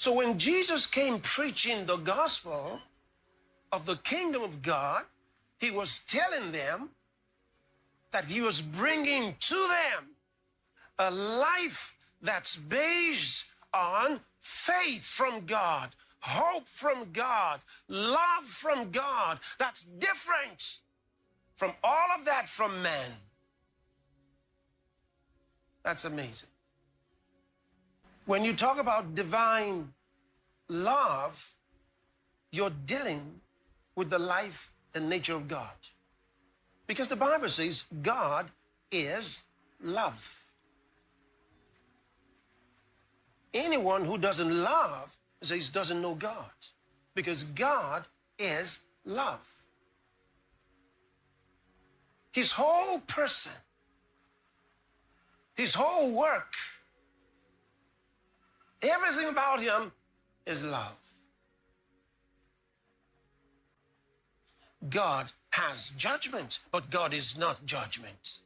So when Jesus came preaching the gospel of the kingdom of God, he was telling them that he was bringing to them a life that's based on faith from God, hope from God, love from God, that's different from all of that from man. That's amazing. When you talk about divine love, you're dealing with the life and nature of God. Because the Bible says God is love. Anyone who doesn't love says doesn't know God, because God is love. His whole person, his whole work, everything about him is love. God has judgment, but God is not judgment.